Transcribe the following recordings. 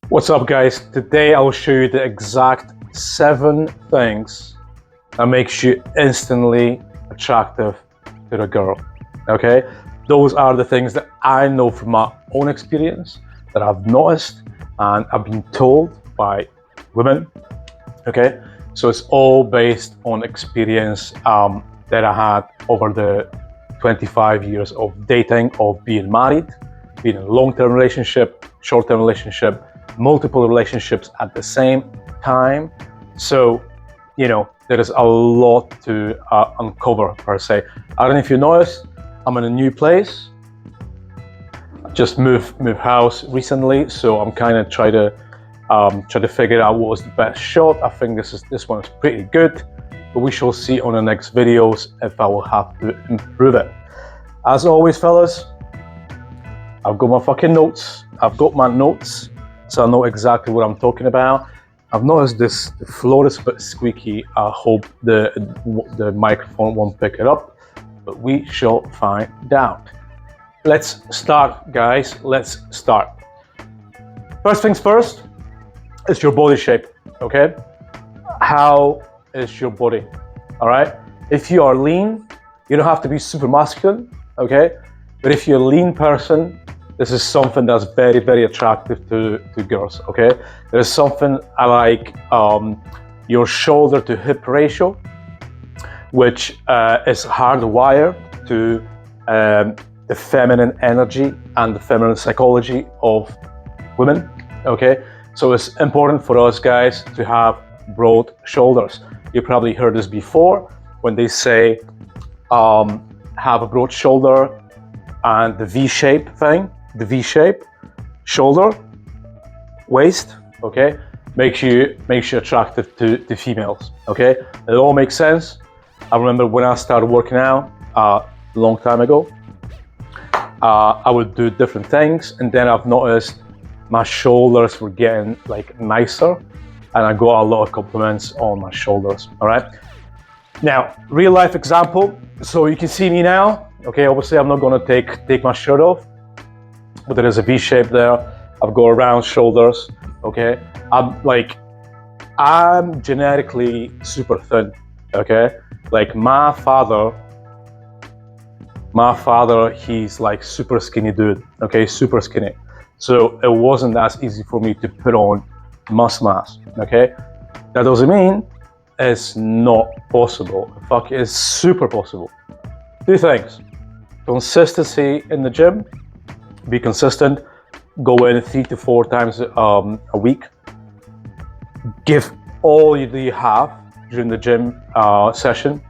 What's up, guys? Today I'll show you the exact 7 things that makes you instantly attractive to the girl. Okay, those are the things that I know from my own experience, that I've noticed and I've been told by women. Okay, so it's all based on experience that I had over the 25 years of dating, of being married, being in a long-term relationship, short-term relationship, multiple relationships at the same time. So, there is a lot to uncover per se. I don't know if you noticed, I'm in a new place. I just moved house recently, so I'm kind of trying to figure out what was the best shot. I think this one is pretty good, but we shall see on the next videos if I will have to improve it. As always, fellas, I've got my fucking notes. I've got my notes, so I know exactly what I'm talking about. I've noticed the floor is a bit squeaky. I hope the microphone won't pick it up, but we shall find out. Let's start, guys. Let's start. First things first, it's your body shape, okay? How is your body, all right? If you are lean, you don't have to be super masculine, okay? But if you're a lean person, this is something that's very, very attractive to girls, okay? There's something I like your shoulder to hip ratio, which is hardwired to the feminine energy and the feminine psychology of women, okay? So it's important for us guys to have broad shoulders. You probably heard this before when they say have a broad shoulder and the V-shape thing. The V-shape, shoulder, waist, okay, makes you attractive to females, okay? It all makes sense. I remember when I started working out a long time ago, I would do different things, and then I've noticed my shoulders were getting like nicer, and I got a lot of compliments on my shoulders, all right? Now, real life example, so you can see me now, okay? Obviously, I'm not gonna take my shirt off, but there is a V shape there. I've got round shoulders, okay? I'm genetically super thin, okay? Like my father, he's like super skinny dude, okay? Super skinny. So it wasn't as easy for me to put on muscle mass, okay? That doesn't mean it's not possible. In fact, it's super possible. 2 things: consistency in the gym. Be consistent, go in 3 to 4 times a week. Give all you have during the gym session.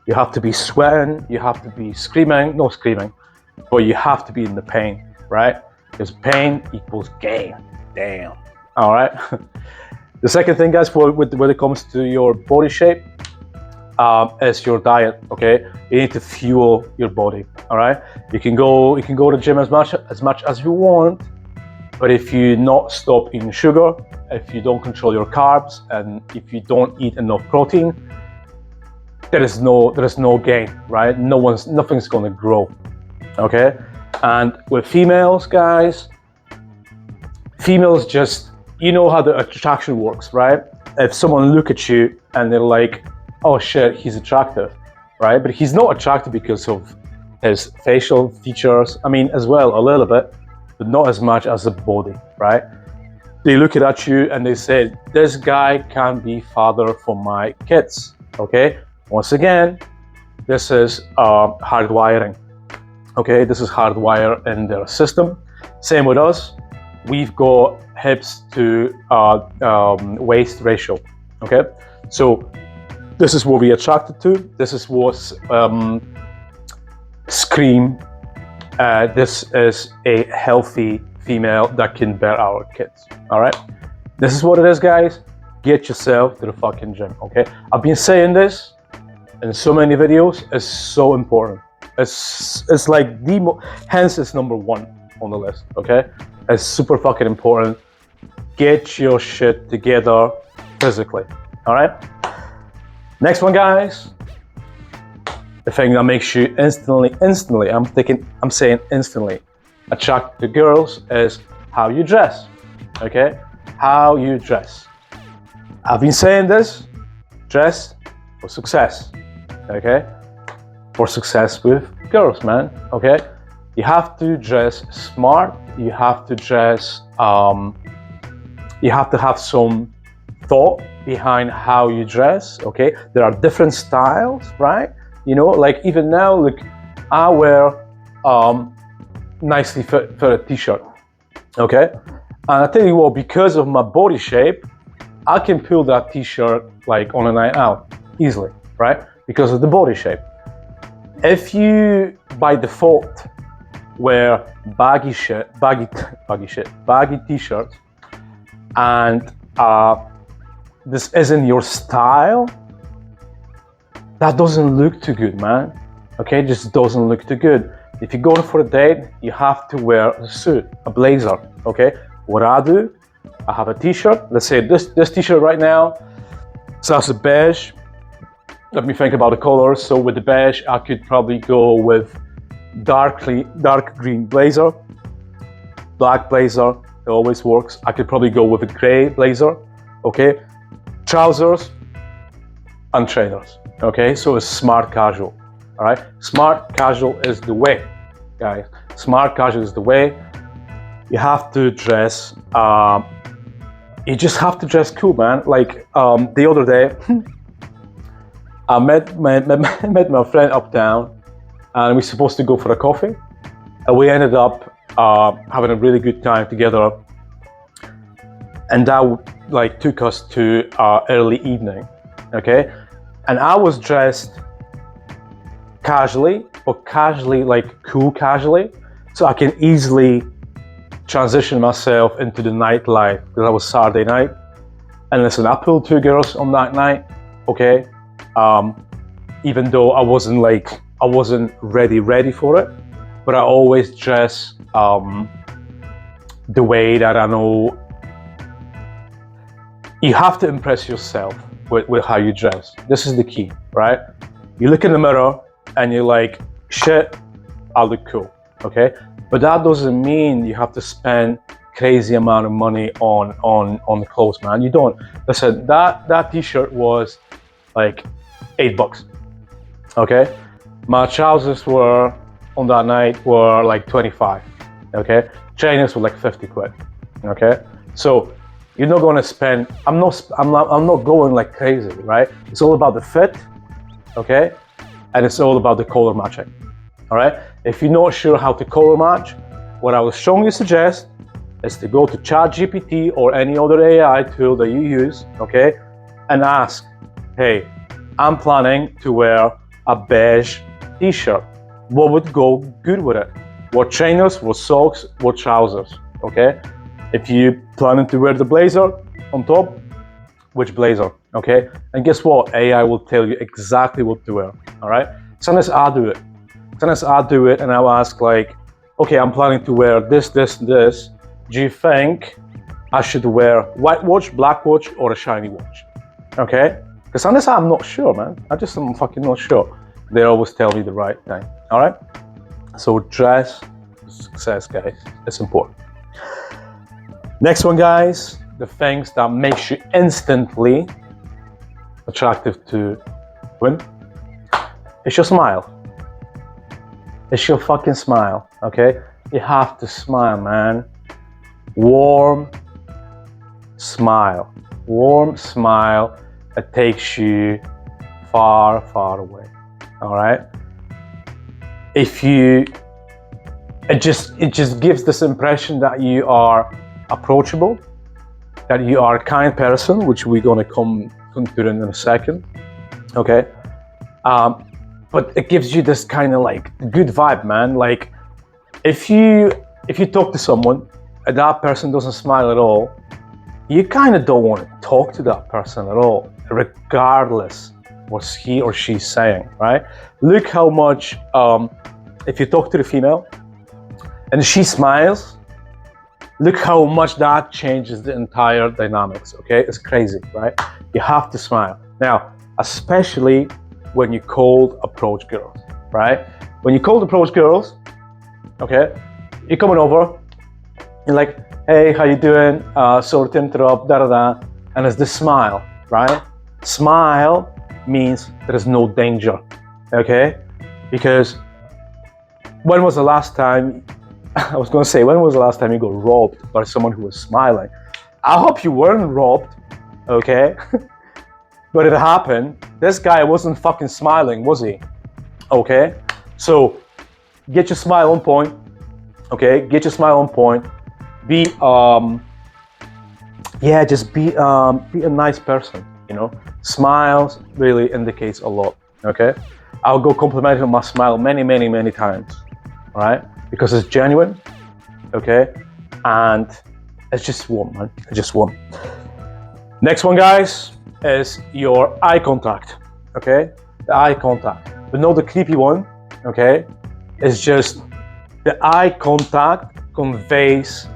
You have to be sweating, you have to be screaming, no screaming, but you have to be in the pain, right? Because pain equals gain, damn, all right? The second thing, guys, when it comes to your body shape, is your diet, okay? You need to fuel your body, all right? You can go to the gym as much as you want, but if you not stop eating sugar, if you don't control your carbs, and if you don't eat enough protein, there is no gain, right? Nothing's gonna grow, okay? And with females, guys, females just, you know how the attraction works, right? If someone look at you and they're like, oh shit, he's attractive, right? But he's not attractive because of his facial features. I mean, as well, a little bit, but not as much as the body, right? They look at you and they say, this guy can be father for my kids, okay? Once again, this is hardwiring, okay? This is hardwired in their system. Same with us. We've got hips to waist ratio, okay? So this is what we're attracted to. This is what scream. This is a healthy female that can bear our kids, all right? This is what it is, guys. Get yourself to the fucking gym, okay? I've been saying this in so many videos. It's so important. It's like hence it's number 1 on the list, okay? It's super fucking important. Get your shit together physically, all right? Next one, guys. The thing that makes you instantly, I'm saying instantly attract the girls is how you dress, okay? how you dress. I've been saying this, dress for success, okay? For success with girls, man, okay? You have to dress smart, you have to dress, you have to have some thought behind how you dress, okay? There are different styles, right? You know, like even now, look, I wear nicely fitted t-shirt, okay? And I tell you what, because of my body shape, I can pull that t-shirt like on a night out easily, right? Because of the body shape. If you by default wear baggy t-shirts, and this isn't your style, that doesn't look too good, man. Okay, just doesn't look too good. If you're going for a date, you have to wear a suit, a blazer, okay? What I do, I have a t-shirt. Let's say this t-shirt right now, so that's a beige. Let me think about the colors. So with the beige, I could probably go with dark green blazer, black blazer, it always works. I could probably go with a gray blazer, okay? Trousers and trainers, okay? So it's smart casual, all right? Smart casual is the way, guys. Smart casual is the way. You have to dress, you just have to dress cool, man. Like the other day, I met my friend uptown, and we were supposed to go for a coffee, and we ended up having a really good time together, and that like took us to early evening, okay? And I was dressed casually, but casually like cool casually, so I can easily transition myself into the nightlife, because that was Saturday night. And listen, I pulled 2 girls on that night, okay? Even though I wasn't ready for it, but I always dress the way that I know. You have to impress yourself with how you dress. This is the key, right? You look in the mirror and you're like, shit, I look cool, okay? But that doesn't mean you have to spend crazy amount of money on clothes, man. You don't. Listen, that t-shirt was like $8, okay? My trousers were on that night were like 25, okay? Trainers were like 50 quid, okay? So you're not going to spend. I'm not going like crazy, right? It's all about the fit, okay? And it's all about the color matching, all right? If you're not sure how to color match, what I will strongly suggest is to go to ChatGPT or any other AI tool that you use, okay? And ask, hey, I'm planning to wear a beige t-shirt. What would go good with it? What trainers, what socks, what trousers, okay? If you planning to wear the blazer on top, which blazer, okay? And guess what? AI will tell you exactly what to wear, all right? Sometimes I do it. Sometimes I do it and I'll ask like, okay, I'm planning to wear this. Do you think I should wear white watch, black watch, or a shiny watch? Okay? Because sometimes I'm not sure, man. I'm fucking not sure. They always tell me the right thing, all right? So dress for success, guys. It's important. Next one, guys, the things that makes you instantly attractive to women. It's your smile. It's your fucking smile, okay? You have to smile, man. Warm smile. Warm smile that takes you far, far away, all right? It just gives this impression that you are approachable, that you are a kind person, which we're gonna come to in a second, okay? But it gives you this kind of like good vibe, man. Like if you talk to someone and that person doesn't smile at all, you kind of don't want to talk to that person at all, regardless what he or she's saying, right? Look how much, if you talk to the female and she smiles, look how much that changes the entire dynamics, okay? It's crazy, right? You have to smile. Now, especially when you cold approach girls, right? When you cold approach girls, okay, you're coming over, you're like, hey, how you doing? Sorry to interrupt, da da da. And it's the smile, right? Smile means there is no danger, okay? Because when was the last time, I was gonna say, when was the last time you got robbed by someone who was smiling? I hope you weren't robbed, okay? But it happened. This guy wasn't fucking smiling, was he? Okay? So, get your smile on point, okay? Get your smile on point. Be, just be a nice person, you know? Smiles really indicates a lot, okay? I'll go compliment my smile many, many, many times, all right? Because it's genuine, okay? And it's just warm, man. It's just warm. Next one, guys, is your eye contact, okay? The eye contact. But not the creepy one, okay? It's just the eye contact conveys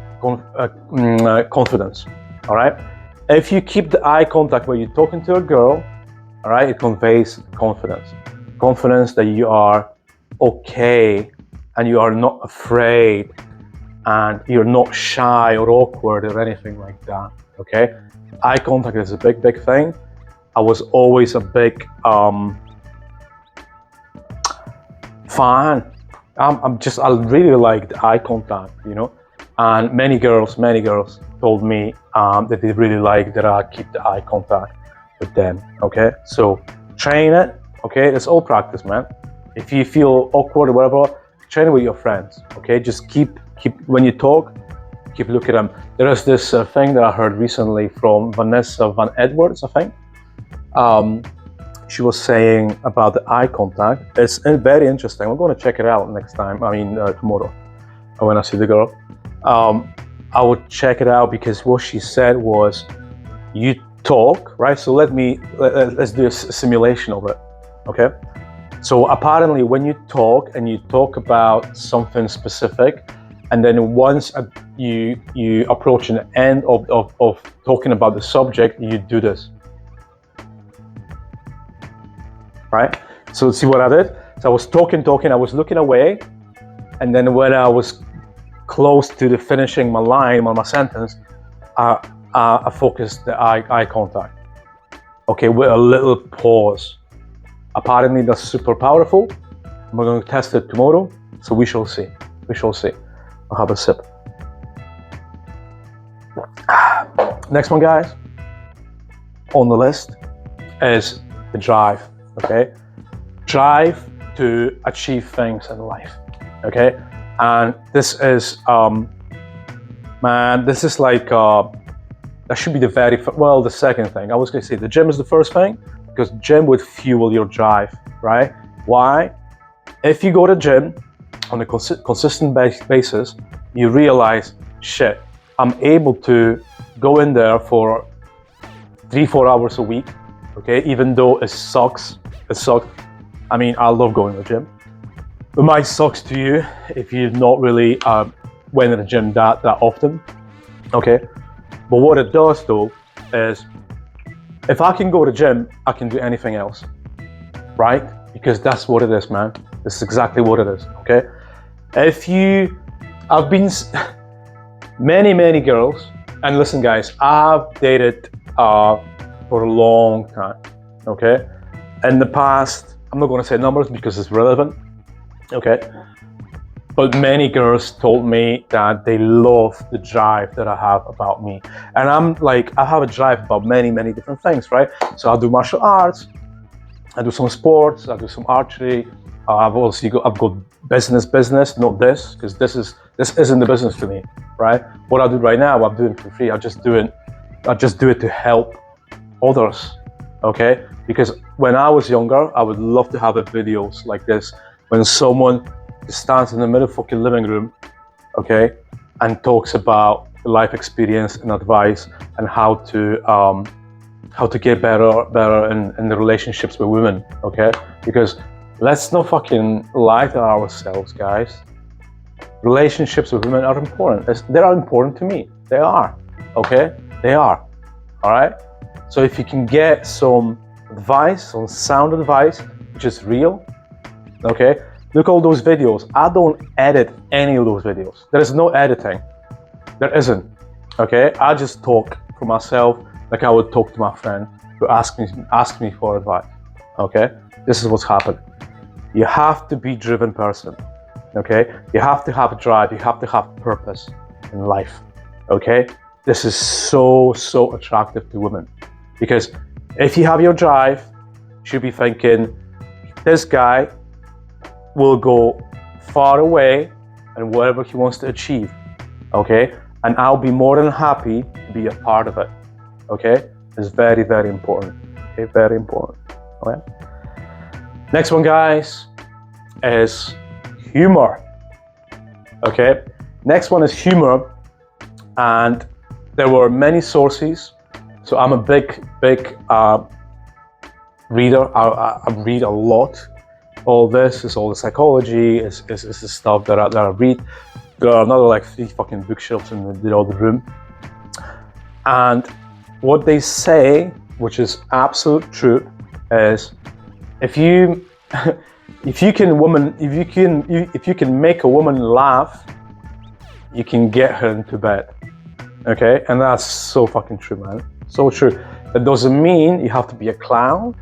confidence, all right? If you keep the eye contact when you're talking to a girl, all right, it conveys confidence. Confidence that you are okay and you are not afraid and you're not shy or awkward or anything like that, okay? Eye contact is a big, big thing. I was always a big fan. I really liked eye contact, you know? And many girls told me that they really like that I keep the eye contact with them, okay? So train it, okay? It's all practice, man. If you feel awkward or whatever, train it with your friends, okay? Just keep when you talk, keep looking at them. There is this thing that I heard recently from Vanessa Van Edwards, I think. She was saying about the eye contact. It's very interesting. I'm going to check it out next time. Tomorrow when I see the girl. I would check it out because what she said was, you talk, right? So let's do a simulation of it, okay? So apparently when you talk and you talk about something specific, and then once you approach an end of talking about the subject, you do this, right? So see what I did? So I was talking, I was looking away, and then when I was close to the finishing my line, my sentence, I focused the eye contact, okay, with a little pause. Apparently that's super powerful. We're going to test it tomorrow, so we shall see. I'll have a sip. Next one, guys, on the list is the drive, okay? Drive to achieve things in life, okay? And this is, this is like, that should be the second thing. I was gonna say the gym is the first thing, because gym would fuel your drive, right? Why? If you go to gym on a consistent basis, you realize, shit, I'm able to go in there for 3-4 hours a week, okay? Even though it sucks. I mean, I love going to the gym. It might suck to you if you've not really went to the gym that often, okay? But what it does though is, if I can go to the gym, I can do anything else, right? Because that's what it is, man. This is exactly what it is, okay? I've been many girls, and listen guys, I've dated for a long time, okay? In the past, I'm not gonna say numbers because it's relevant, okay? But many girls told me that they love the drive that I have about me. And I'm like, I have a drive about many different things, right? So I do martial arts, I do some sports, I do some archery. I've got business, not this, because this isn't the business for me, right? What I do right now, I'm doing for free. I just do it to help others, okay? Because when I was younger, I would love to have videos like this, when someone stands in the middle of the fucking living room, okay, and talks about life experience and advice and how to get better in the relationships with women, okay? Because let's not fucking lie to ourselves, guys. Relationships with women are important. They are important to me. They are, okay? They are, all right? So if you can get some advice, some sound advice, which is real, okay? Look at all those videos. I don't edit any of those videos. There is no editing. There isn't. Okay, I just talk for myself like I would talk to my friend who ask me for advice. Okay, this is what's happened. You have to be a driven person. Okay, you have to have a drive. You have to have purpose in life. Okay, this is so attractive to women, because if you have your drive, you should be thinking, this guy will go far away and whatever he wants to achieve. Okay, and I'll be more than happy to be a part of it. Okay, it's very important. Okay, very important. Okay. Next one, guys, is humor. Okay, next one is humor, and there were many sources. So I'm a big reader. I read a lot. All this is all the psychology. Is the stuff that I read. There are another like 3 fucking bookshelves in the other room. And what they say, which is absolute truth, is if you can make a woman laugh, you can get her into bed. Okay, and that's so fucking true, man. So true. That doesn't mean you have to be a clown.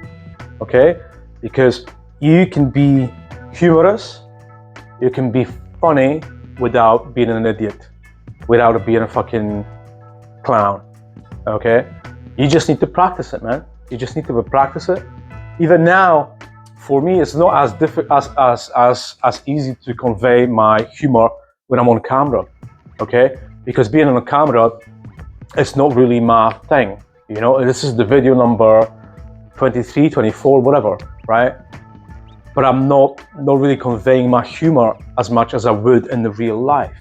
Okay, because you can be humorous, you can be funny without being an idiot, without being a fucking clown. Okay, you just need to practice it, man. You just need to practice it. Even now, for me, it's not as easy to convey my humor when I'm on camera. Okay, because being on a camera, it's not really my thing. You know, this is the video number 23, 24, whatever, right? But I'm not really conveying my humor as much as I would in the real life.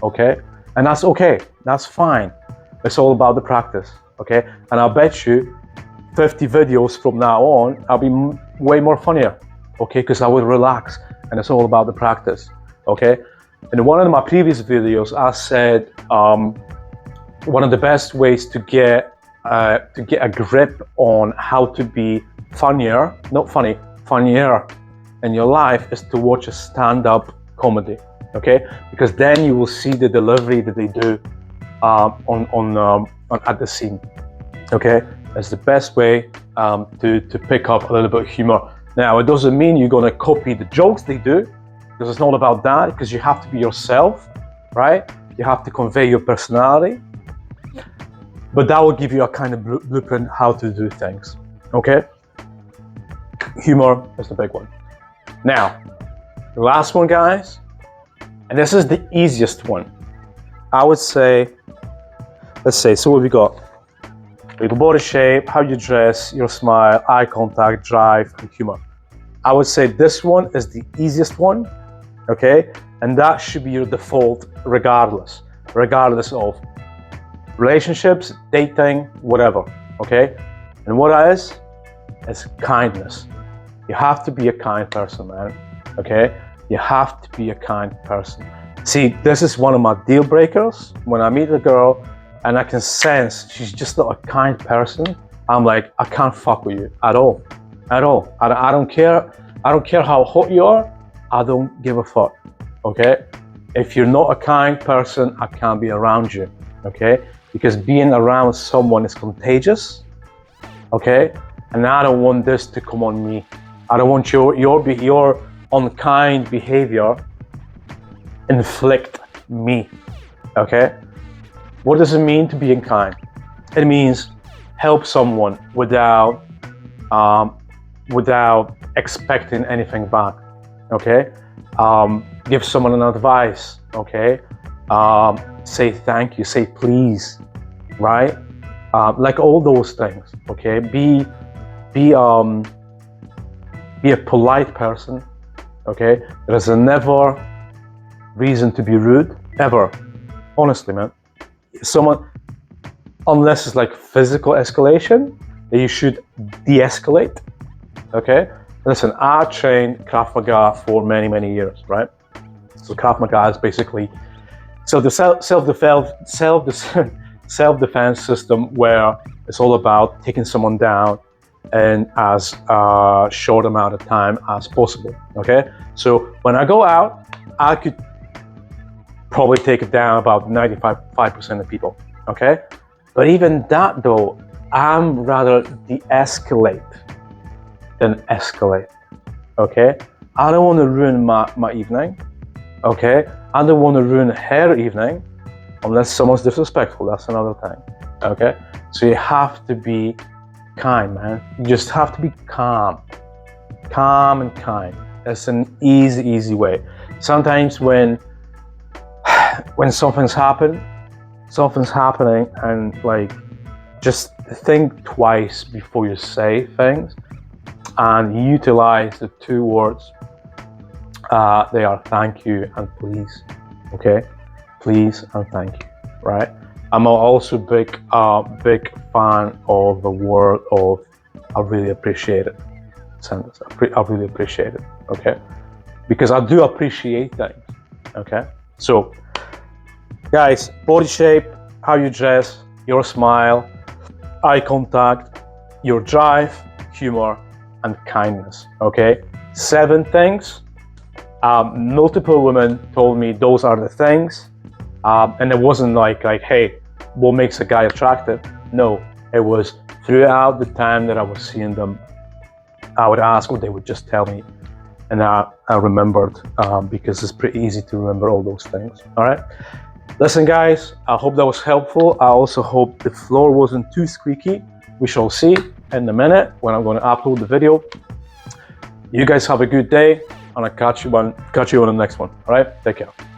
Okay, and that's okay. That's fine. It's all about the practice. Okay, and I'll bet you 50 videos from now on, I'll be way more funnier. Okay, because I will relax, and it's all about the practice. Okay, in one of my previous videos, I said one of the best ways to get a grip on how to be funnier, not funny, funnier in your life is to watch a stand-up comedy. Okay, because then you will see the delivery that they do at the scene. Okay, that's the best way to pick up a little bit of humor. Now, it doesn't mean you're gonna copy the jokes they do, because it's not about that. Because you have to be yourself, right? You have to convey your personality. But that will give you a kind of blueprint how to do things. Okay, humor is the big one. Now, the last one, guys, and this is the easiest one. I would say, let's say, so what we got? Your body shape, how you dress, your smile, eye contact, drive, and humor. I would say this one is the easiest one, okay? And that should be your default regardless of relationships, dating, whatever, okay? And what that is kindness. You have to be a kind person, man, okay? You have to be a kind person. See, this is one of my deal breakers. When I meet a girl and I can sense she's just not a kind person, I'm like, I can't fuck with you at all. I don't care how hot you are. I don't give a fuck, okay? If you're not a kind person, I can't be around you, okay? Because being around someone is contagious, okay? And I don't want this to come on me. I don't want your unkind behavior inflict me, okay? What does it mean to be kind? It means help someone without expecting anything back, okay? Give someone an advice, okay? Say thank you, say please, right? Like all those things, okay? Be a polite person, okay? There's never reason to be rude, ever. Honestly, man. Someone, unless it's like physical escalation, you should de-escalate, okay? Listen, I trained Krav Maga for many years, right? So Krav Maga is basically self-defense system where it's all about taking someone down in as short amount of time as possible, okay? So when I go out, I could probably take it down about 95% of people, okay? But even that though, I'm rather de-escalate than escalate, okay? I don't want to ruin my evening, okay? I don't want to ruin her evening unless someone's disrespectful, that's another thing, okay? So you have to be kind, man. You just have to be calm and kind. That's an easy way. Sometimes when something's happening and like, just think twice before you say things and utilize the two words. They are thank you and please, okay? Please and thank you, right? I'm also big fan of the word of I really appreciate it. Sentence. I really appreciate it, okay? Because I do appreciate things, okay? So, guys, body shape, how you dress, your smile, eye contact, your drive, humor, and kindness, okay? 7 things. Multiple women told me those are the things. And it wasn't like, hey, what makes a guy attractive? No, it was throughout the time that I was seeing them, I would ask or they would just tell me. And I remembered because it's pretty easy to remember all those things, all right? Listen, guys, I hope that was helpful. I also hope the floor wasn't too squeaky. We shall see in a minute when I'm going to upload the video. You guys have a good day, and I'll catch you on the next one, all right? Take care.